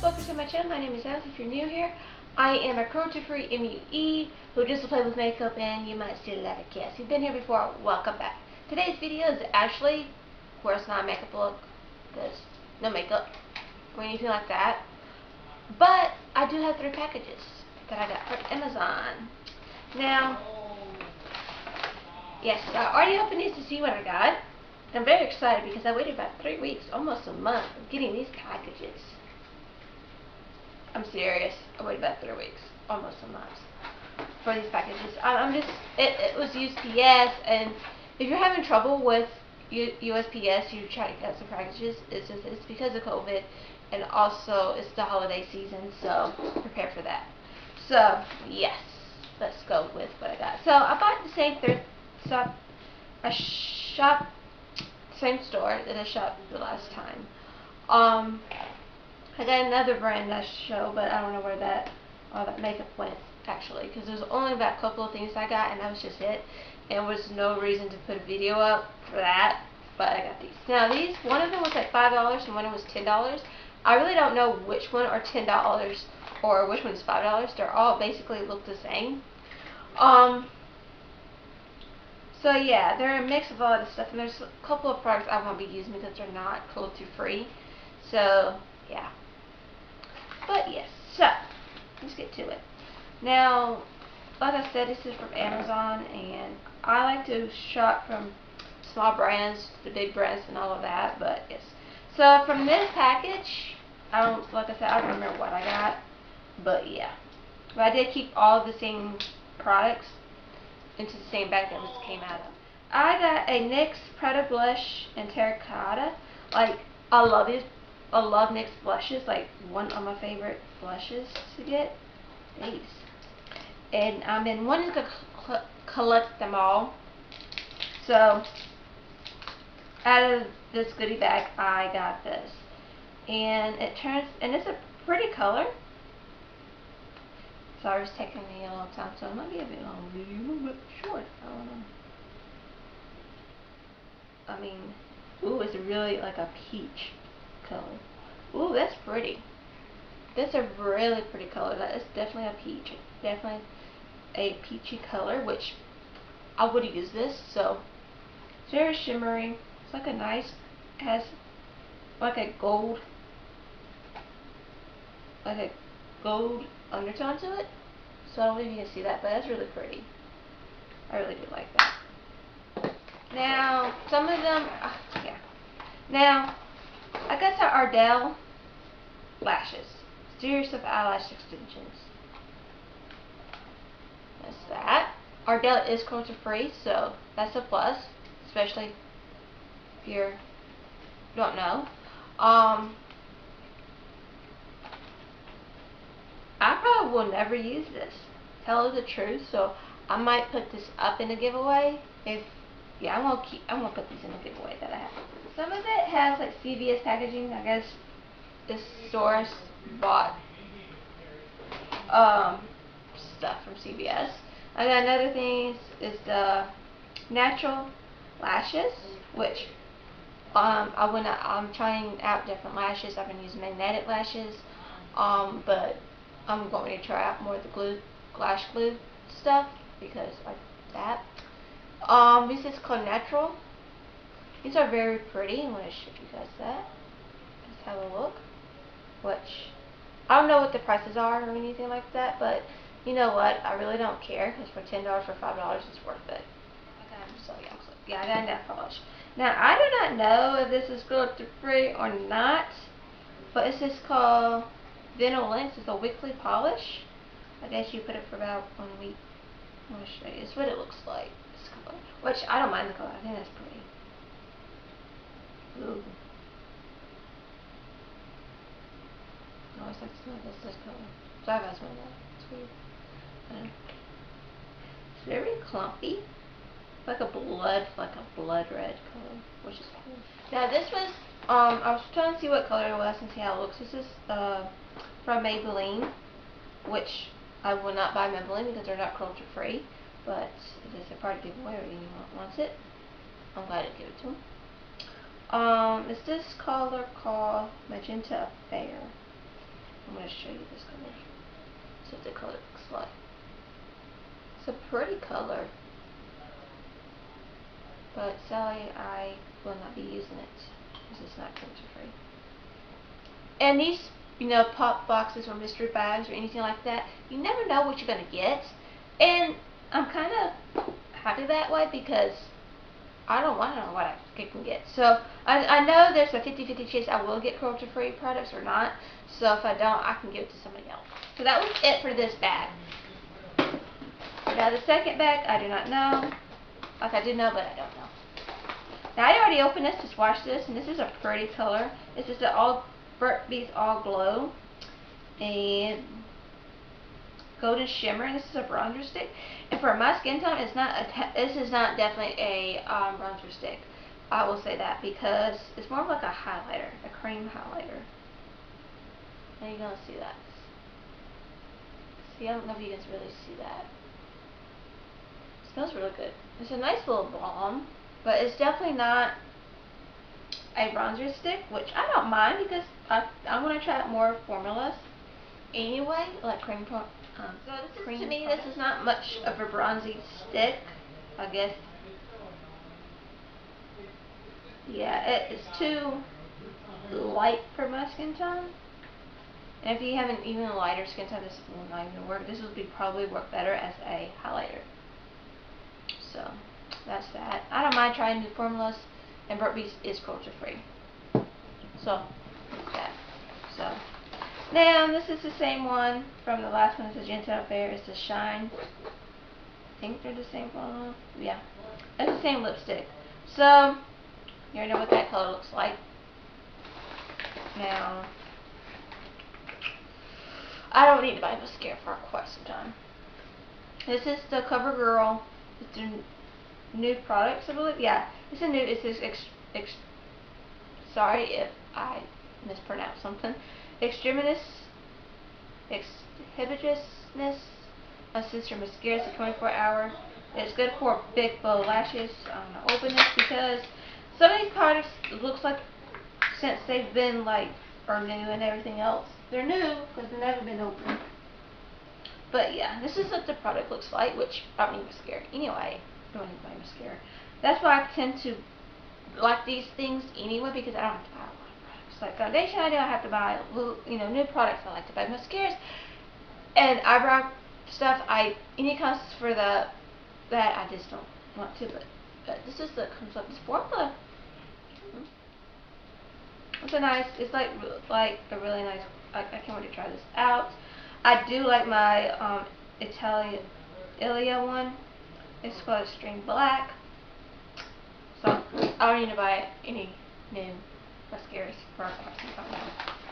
welcome to my channel. My name is Alex. If you're new here, I am a cruelty-free MUE who just play with makeup, and you might still love it. Yes, if you've been here before, welcome back. Today's video is actually, of course, not a makeup look, because no makeup or anything like that. But I do have 3 packages that I got from Amazon. Now, yes, I already opened these to see what I got. I'm very excited because I waited about 3 weeks, almost a month, of getting these packages. I'm serious. I waited about 3 weeks, almost a month, for these packages. It was USPS, and if you're having trouble with USPS, you try to get some packages. It's because of COVID, and also it's the holiday season, so prepare for that. So yes, let's go with what I got. So I bought the same same store that I shopped the last time. I got another brand I show, but I don't know where all that makeup went, actually, because there's only about a couple of things I got, and that was just it. And there was no reason to put a video up for that, but I got these. Now these, one of them was like $5 and one of them was $10. I really don't know which one are $10 or which one is $5. They're all basically look the same. So yeah, they're a mix of a lot of stuff, and there's a couple of products I won't be using because they're not cruelty free. So yeah. But yes, so let's get to it. Now, like I said, this is from Amazon, and I like to shop from small brands, the big brands, and all of that. But yes, so from this package, like I said, I don't remember what I got, but yeah. But I did keep all the same products into the same bag that this came out of. I got a NYX Prada blush in terracotta. Like, I love these. I love NYX blushes. Like, one of my favorite blushes to get. These. And I've been wanting to collect them all. So, out of this goodie bag, I got this. And it's a pretty color. Sorry, it's taking me a long time, so it might be a bit long video, but short. I don't know. I mean, ooh, it's really like a peach color. Ooh, that's pretty. That's a really pretty color. That is definitely a peach. Definitely a peachy color, which I would use this. So, it's very shimmery. It's like a nice, has like a gold undertone to it. So I don't know if you can see that, but that's really pretty. I really do like that. Now, some of them, yeah. Now, I got some Ardell lashes. Series of eyelash extensions. That's that. Ardell is cruelty free, so that's a plus, especially if you don't know. I probably will never use this. Tell her the truth, so I might put this up in a giveaway. I'm gonna put these in a giveaway that I have. Some of it has like CVS packaging. I guess this store bought stuff from CVS. I got another thing is the natural lashes, which I'm trying out different lashes. I've been using magnetic lashes, but I'm going to try out more of the lash glue stuff because I like that. This is called Natural. These are very pretty. I'm going to show you guys that. Let's have a look. Which, I don't know what the prices are or anything like that, but you know what? I really don't care, because for $10 or $5, it's worth it. Yeah, I got a nail polish. Now, I do not know if this is cruelty free or not, but it's just called Vinyl Links. It's a weekly polish. I guess you put it for about 1 week. I'm going to show you. It's what it looks like. This color. Which, I don't mind the color. I think that's pretty. Ooh. I always like to smell this color. So I have smell that. It's weird. It's very clumpy. Like a blood red color, which is cool. Now this was, I was trying to see what color it was and see how it looks. This is from Maybelline, which I will not buy Maybelline because they're not cruelty free, but it is a part of giveaway or anyone wants it. I'm glad to give it to them. It's this color called Magenta Affair. I'm going to show you this color. This is what the color looks like. It's a pretty color. But Sally, I will not be using it because it's not cruelty free. And these, pop boxes or mystery bags or anything like that, you never know what you're going to get. And I'm kind of happy that way because I don't know what I can get. So I know there's a 50-50 chance I will get cruelty free products or not. So if I don't, I can give it to somebody else. So that was it for this bag. Now the second bag, I do not know. Like I do know, but I don't know. Now I already opened this to swatch this, and this is a pretty color. This is the Burnt Bees All Glow and Golden Shimmer, and this is a bronzer stick. And for my skin tone, this is not definitely a bronzer stick. I will say that because it's more of like a highlighter, a cream highlighter. And you're gonna see that. See, I don't know if you guys really see that. It smells really good. It's a nice little balm, but it's definitely not a bronzer stick, which I don't mind because I want to try out more formulas anyway, like cream. So this is, to me, this is not much of a bronzy stick, I guess. Yeah, it's too light for my skin tone. And if you have an even lighter skin tone, this will not even work. This would probably work better as a highlighter. So that's that. I don't mind trying new formulas, and Burnt Bees is cruelty free. So that's that. So now this is the same one from the last one. It's a Gentile Fair. It's a Shine. I think they're the same one. Yeah, it's the same lipstick. So you already know what that color looks like. Now I don't need to buy mascara for quite some time. This is the CoverGirl. It's a new products, I believe. Yeah, it's a new. It says sorry if I mispronounced something. Extremitous, exhibitousness assists your mascara. It's a 24-hour. It's good for big bow lashes. I'm gonna open this because some of these products looks like since they've been are new and everything else. They're new because they've never been opened. But yeah, this is what the product looks like, which I don't need mascara anyway. I don't need to buy mascara. That's why I tend to like these things anyway because I don't have to buy a lot of products. Like foundation, I have to buy new products. I like to buy mascaras and eyebrow stuff. Any costs for that I just don't want to. But this is the comes up this formula. It's a nice. It's like a really nice. I can't wait to try this out. I do like my Ilia one. It's called Extreme Black. So I don't need to buy any new mascaras for quite some time now.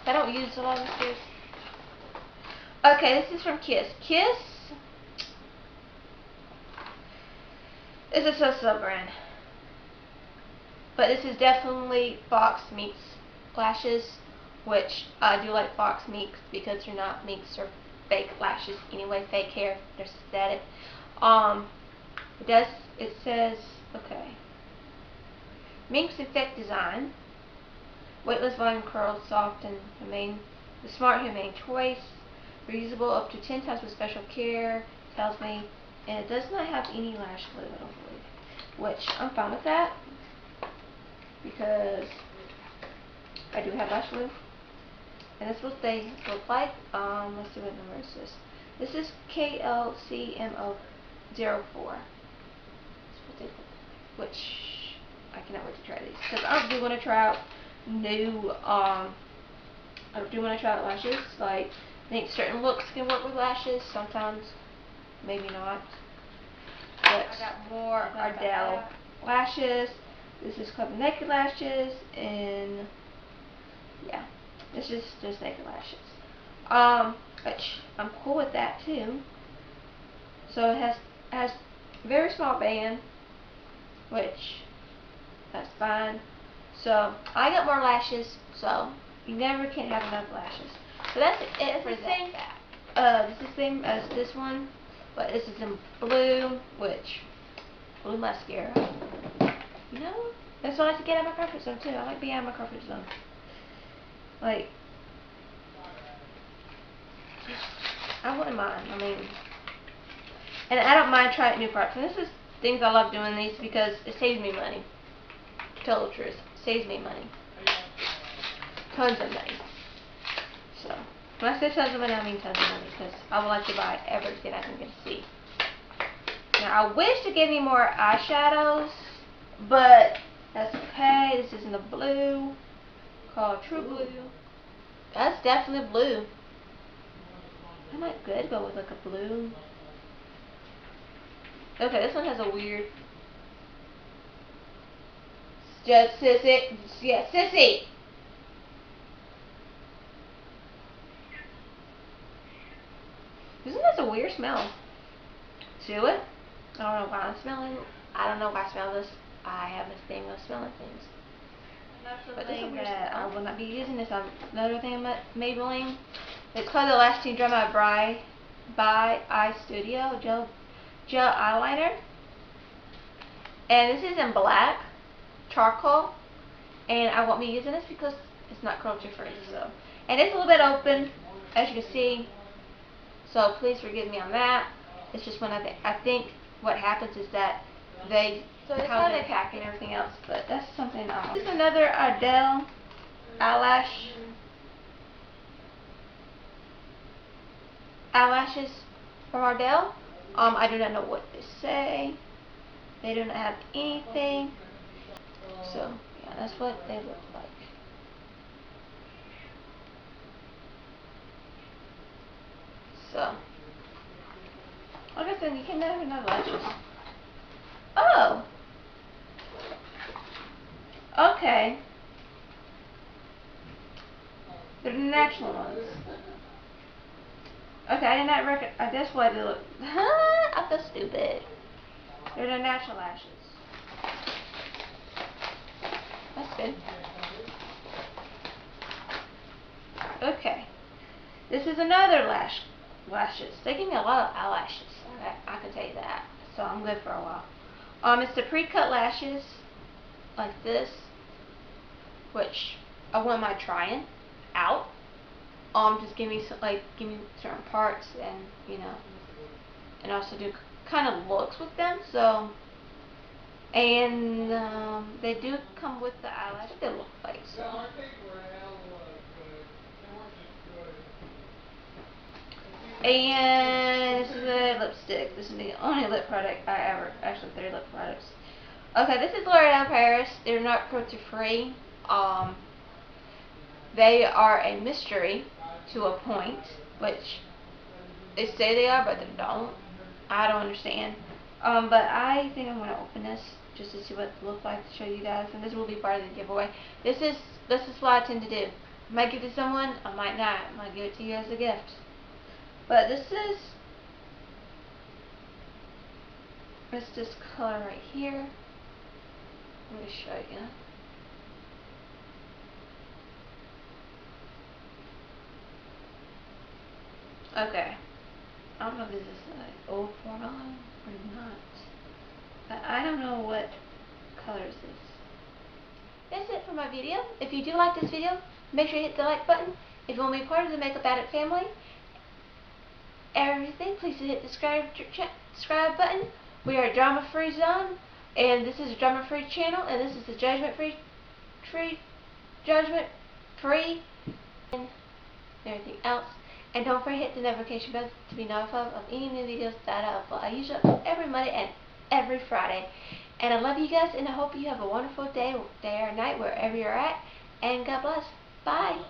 I don't use a lot of mascaras. Okay, this is from Kiss. Kiss is a so-so brand. But this is definitely Fox meets lashes, which I do like Fox meets because they're not meets or fake lashes anyway, fake hair, they're synthetic. It says, okay, Minx Effect Design, weightless volume curls, soft and humane, the smart humane choice, reusable up to 10 times with special care, tells me, and it does not have any lash glue, I don't believe, which I'm fine with that because I do have lash glue. And this is what they look like. Let's see what number is this. This is KLCMO04. That's what they look like, which I cannot wait to try these because I do want to try out new. I do want to try out lashes. Like I think certain looks can work with lashes. Sometimes, maybe not. But I got more Ardell lashes. This is Club Naked Lashes, and yeah. This is just naked lashes. Which I'm cool with that too. So it has very small band, which that's fine. So I got more lashes, so you never can have enough lashes. So that's it for that. This is the same as this one, but this is in blue, which blue mascara. That's what I like to get out of my comfort zone too. I like being out of my comfort zone. Like, I wouldn't mind. I mean, and I don't mind trying new products. And this is things I love doing these because it saves me money. To tell the truth, saves me money. Tons of money. So, when I say tons of money, I mean tons of money because I would like to buy everything I can get to see. Now, I wish to give me more eyeshadows, but that's okay. This is in the blue, called True Blue. That's definitely blue. I might good go with like a blue. Okay, this one has a weird. Just sissy, yeah, sissy. This one has a weird smell to it. I don't know why I'm smelling. I don't know why I smell this. I have this thing of smelling things. But this is that I will not be using this. Another thing about Maybelline. It's called the Lasting Drama by Eye Studio Gel Eyeliner. And this is in black, charcoal. And I won't be using this because it's not cruelty free. So, and it's a little bit open, as you can see. So please forgive me on that. It's just when I think what happens is that how they pack and everything else. But that's something else. This is another Ardell eyelashes from Ardell. I do not know what they say. They do not have anything. So yeah, that's what they look like. So, like I said, you can never have enough lashes. Oh! Okay. They're the natural ones. Okay, I did not recognize. That's what they look. I feel stupid. They're the natural lashes. That's good. Okay. This is another lashes. They give me a lot of eyelashes. Okay, I can tell you that. So I'm good for a while. It's the pre-cut lashes, like this, which I wouldn't mind trying out. Just give me certain parts, and and also do kind of looks with them. So, and they do come with the eyelashes. They look like so. And this is a lipstick. This is the only lip product I ever, actually 3 lip products. Okay, this is L'Oreal Paris. They're not cruelty free. They are a mystery to a point, which they say they are, but they don't. I don't understand. But I think I'm gonna open this just to see what it looks like to show you guys, and this will be part of the giveaway. This is what I tend to do. I might give it to someone, I might not. I might give it to you as a gift. But this color right here. Let me show you. Okay. I don't know if this is an old formula or not. But I don't know what color is this. That's it for my video. If you do like this video, make sure you hit the like button. If you want to be part of the Makeup Addict family, everything, please hit the subscribe button. We are a drama-free zone, and this is a drama-free channel, and this is the judgment-free, and everything else. And don't forget to hit the notification bell to be notified of any new videos that I upload. I usually upload every Monday and every Friday. And I love you guys, and I hope you have a wonderful day or night wherever you're at. And God bless. Bye.